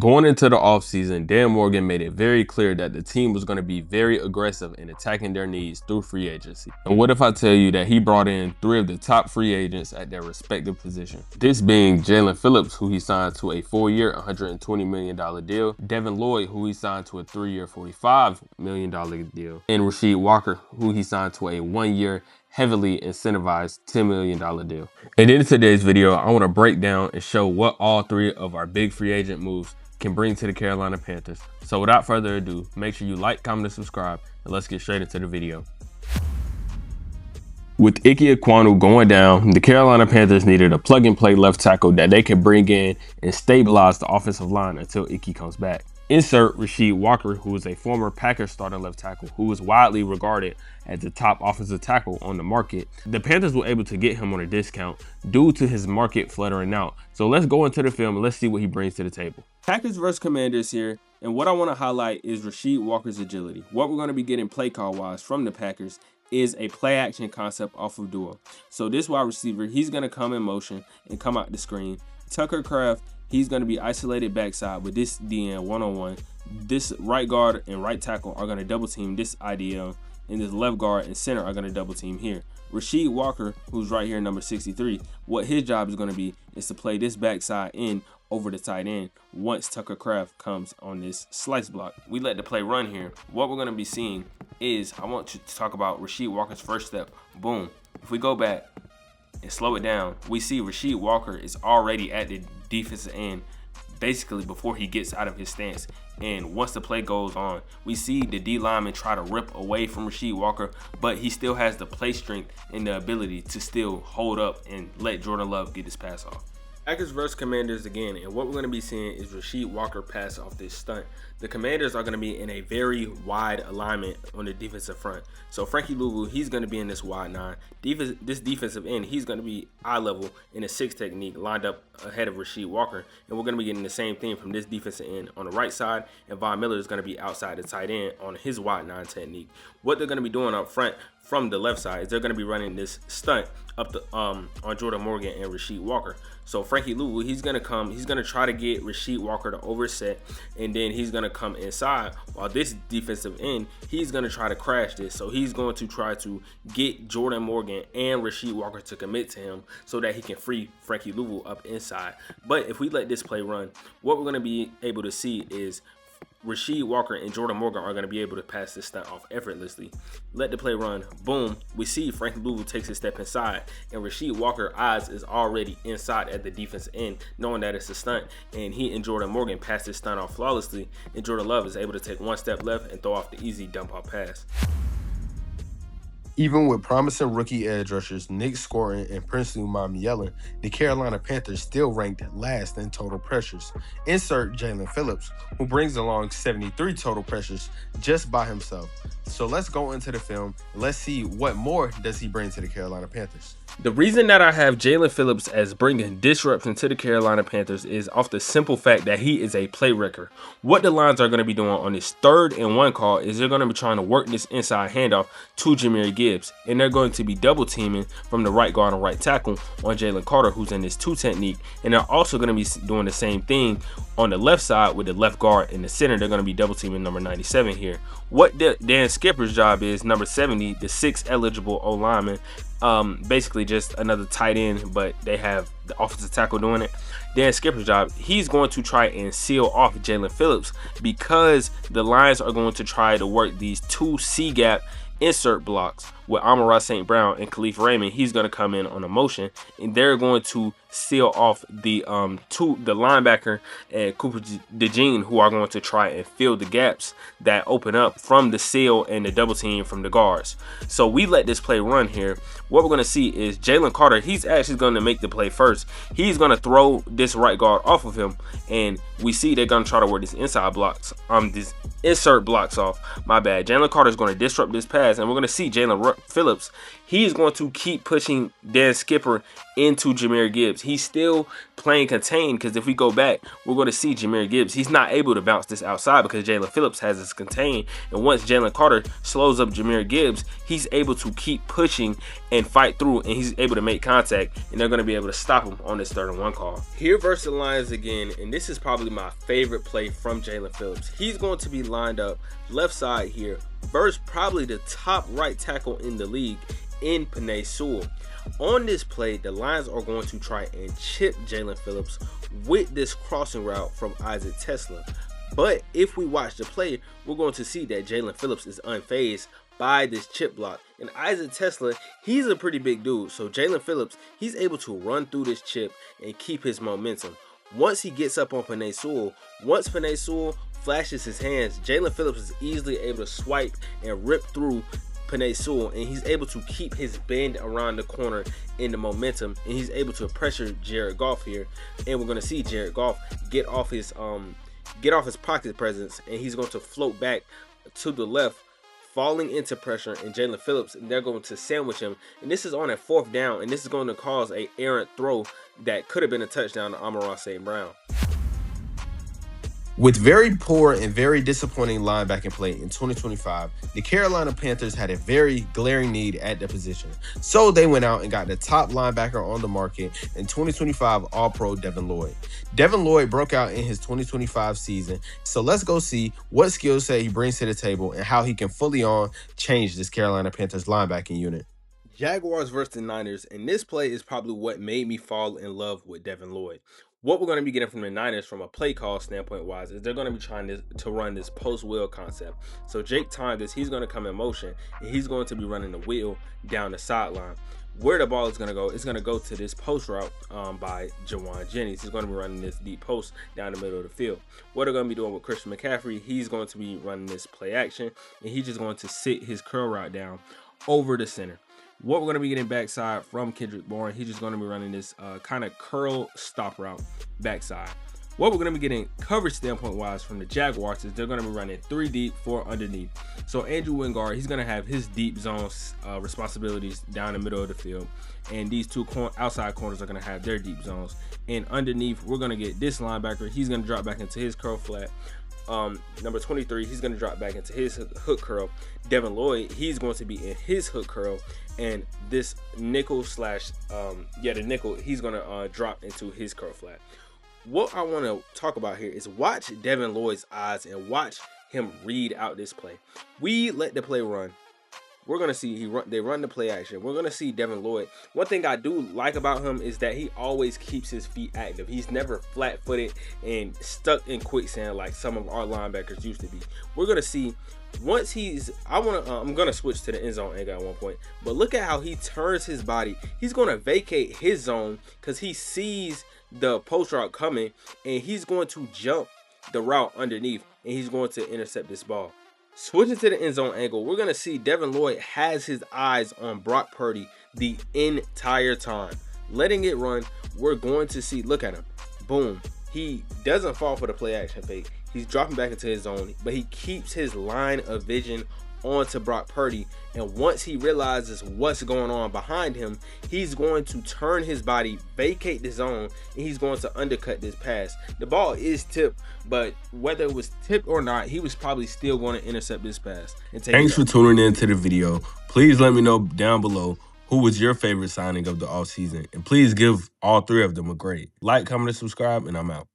Going into the offseason, Dan Morgan made it very clear that the team was going to be very aggressive in attacking their needs through free agency. And what if I tell you that he brought in 3 of the top free agents at their respective position? This being Jaelan Phillips, who he signed to a 4-year, $120 million deal, Devin Lloyd, who he signed to a 3-year, $45 million deal, and Rasheed Walker, who he signed to a 1-year, heavily incentivized $10 million deal. And in today's video, I want to break down and show what all 3 of our big free agent moves can bring to the Carolina Panthers. So without further ado, make sure you like, comment, and subscribe, and let's get straight into the video. With Ike Ekwonu going down, the Carolina Panthers needed a plug-and-play left tackle that they could bring in and stabilize the offensive line until Ike comes back. Insert Rasheed Walker, who is a former Packers starting left tackle who is widely regarded as the top offensive tackle on the market. The Panthers were able to get him on a discount due to his market fluttering out. So let's go into the film and let's see what he brings to the table. Packers versus Commanders here, and what I want to highlight is Rasheed Walker's agility. What we're going to be getting play call wise from the Packers is a play action concept off of duo. So this wide receiver, he's going to come in motion and come out the screen. Tucker Kraft, he's going to be isolated backside with this DN one-on-one. This right guard and right tackle are going to double team this IDL, and this left guard and center are going to double team here. Rasheed Walker, who's right here, number 63, what his job is going to be is to play this backside in over the tight end once Tucker Kraft comes on this slice block. We let the play run here. What we're going to be seeing is, I want you to talk about Rasheed Walker's first step. Boom. If we go back and slow it down, we see Rasheed Walker is already at the defensive end basically before he gets out of his stance. And once the play goes on, we see the D lineman try to rip away from Rasheed Walker, but he still has the play strength and the ability to still hold up and let Jordan Love get his pass off. Packers versus Commanders again, and what we're going to be seeing is Rasheed Walker pass off this stunt. The Commanders are going to be in a very wide alignment on the defensive front. So Frankie Louvu, he's going to be in this wide 9. This defensive end, he's going to be eye level in a 6 technique lined up ahead of Rasheed Walker. And we're going to be getting the same thing from this defensive end on the right side. And Von Miller is going to be outside the tight end on his wide 9 technique. What they're going to be doing up front from the left side is they're going to be running this stunt up the on Jordan Morgan and Rasheed Walker. So Frankie Louvu, he's going to try to get Rasheed Walker to overset, and then he's going to come inside, while this defensive end, he's going to try to crash this. So he's going to try to get Jordan Morgan and Rasheed Walker to commit to him so that he can free Frankie Louvu up inside. But if we let this play run, what we're going to be able to see is Rasheed Walker and Jordan Morgan are going to be able to pass this stunt off effortlessly. Let the play run. Boom. We see Frankie Louvu takes a step inside, and Rasheed Walker's eyes is already inside at the defense end, knowing that it's a stunt, and he and Jordan Morgan pass this stunt off flawlessly, and Jordan Love is able to take 1 step left and throw off the easy dump off pass. Even with promising rookie edge rushers Nick Scoring and Princely Mamielin, the Carolina Panthers still ranked last in total pressures. Insert Jaelan Phillips, who brings along 73 total pressures just by himself. So let's go into the film and let's see what more does he bring to the Carolina Panthers. The reason that I have Jaelan Phillips as bringing disruption to the Carolina Panthers is off the simple fact that he is a play wrecker. What the Lions are going to be doing on this 3rd and 1 call is they're going to be trying to work this inside handoff to Jahmyr Gibbs, and they're going to be double teaming from the right guard and right tackle on Jalen Carter, who's in this 2 technique, and they're also going to be doing the same thing on the left side with the left guard in the center. They're going to be double teaming number 97 here. What Dan Skipper's job is, number 70, the 6th eligible O lineman, basically just another tight end, but they have the offensive tackle doing it. Dan Skipper's job, he's going to try and seal off Jaelan Phillips because the Lions are going to try to work these 2 C-gap insert blocks with Amon-Ra St. Brown and Khalif Raymond. He's going to come in on a motion, and they're going to seal off the linebacker and Cooper DeJean, who are going to try and fill the gaps that open up from the seal and the double team from the guards. So we let this play run here. What we're going to see is Jalen Carter, he's actually going to make the play first. He's going to throw this right guard off of him, and we see they're going to try to work these inside blocks, these insert blocks off. My bad. Jalen Carter is going to disrupt this pass, and we're going to see Jalen Phillips, he's going to keep pushing Dan Skipper into Jahmyr Gibbs. He's still playing contained because if we go back, we're going to see Jahmyr Gibbs. He's not able to bounce this outside because Jaelan Phillips has this contained. And once Jalen Carter slows up Jahmyr Gibbs, he's able to keep pushing and fight through, and he's able to make contact, and they're going to be able to stop him on this 3rd and 1 call. Here versus the Lions again, and this is probably my favorite play from Jalen Phillips. He's going to be lined up left side here versus probably the top right tackle in the league in Penei Sewell. On this play, the Lions are going to try and chip Jaelan Phillips with this crossing route from Isaac Tesla. But if we watch the play, we're going to see that Jaelan Phillips is unfazed by this chip block. And Isaac Tesla, he's a pretty big dude. So Jaelan Phillips, he's able to run through this chip and keep his momentum. Once he gets up on Penei Sewell, once Penei Sewell flashes his hands, Jaelan Phillips is easily able to swipe and rip through Penei Sewell, and he's able to keep his bend around the corner in the momentum, and he's able to pressure Jared Goff here. And we're going to see Jared Goff get off his pocket presence, and he's going to float back to the left, falling into pressure, and Jaelan Phillips, and they're going to sandwich him. And this is on a 4th down, and this is going to cause a errant throw that could have been a touchdown to Amon-Ra St. Brown. With very poor and very disappointing linebacking play in 2025, the Carolina Panthers had a very glaring need at the position. So they went out and got the top linebacker on the market in 2025 All-Pro Devin Lloyd. Devin Lloyd broke out in his 2025 season, so let's go see what skill set he brings to the table and how he can fully change this Carolina Panthers linebacking unit. Jaguars versus the Niners, and this play is probably what made me fall in love with Devin Lloyd. What we're going to be getting from the Niners from a play call standpoint wise is they're going to be trying to run this post wheel concept. So Jake timed this, he's going to come in motion, and he's going to be running the wheel down the sideline. Where the ball is going to go, it's going to go to this post route by Jawan Jennings. He's going to be running this deep post down the middle of the field. What they're going to be doing with Christian McCaffrey, he's going to be running this play action, and he's just going to sit his curl route down over the center. What we're going to be getting backside from Kendrick Bourne, he's just going to be running this kind of curl stop route backside. What we're going to be getting coverage standpoint wise from the Jaguars is they're going to be running 3 deep, 4 underneath. So Andrew Wingard, he's going to have his deep zone responsibilities down the middle of the field, and these 2 outside corners are going to have their deep zones. And underneath, we're going to get this linebacker. He's going to drop back into his curl flat. Number 23, he's going to drop back into his hook curl. Devin Lloyd, he's going to be in his hook curl, and this nickel slash the nickel, he's going to drop into his curl flat. What I want to talk about here is watch Devin Lloyd's eyes and watch him read out this play. We let the play run. We're going to see they run the play action. We're going to see Devin Lloyd. One thing I do like about him is that he always keeps his feet active. He's never flat-footed and stuck in quicksand like some of our linebackers used to be. We're going to see once I'm going to switch to the end zone angle at one point, but look at how he turns his body. He's going to vacate his zone because he sees the post route coming, and he's going to jump the route underneath, and he's going to intercept this ball. Switching to the end zone angle, we're going to see Devin Lloyd has his eyes on Brock Purdy the entire time. Letting it run, we're going to see, look at him. Boom. He doesn't fall for the play action fake. He's dropping back into his zone, but he keeps his line of vision onto Brock Purdy, and once he realizes what's going on behind him, he's going to turn his body, vacate the zone, and he's going to undercut this pass. The ball is tipped, but whether it was tipped or not, he was probably still going to intercept this pass. And Thanks for tuning in to the video. Please let me know down below who was your favorite signing of the offseason, and please give all 3 of them a grade. Like, comment, and subscribe, and I'm out.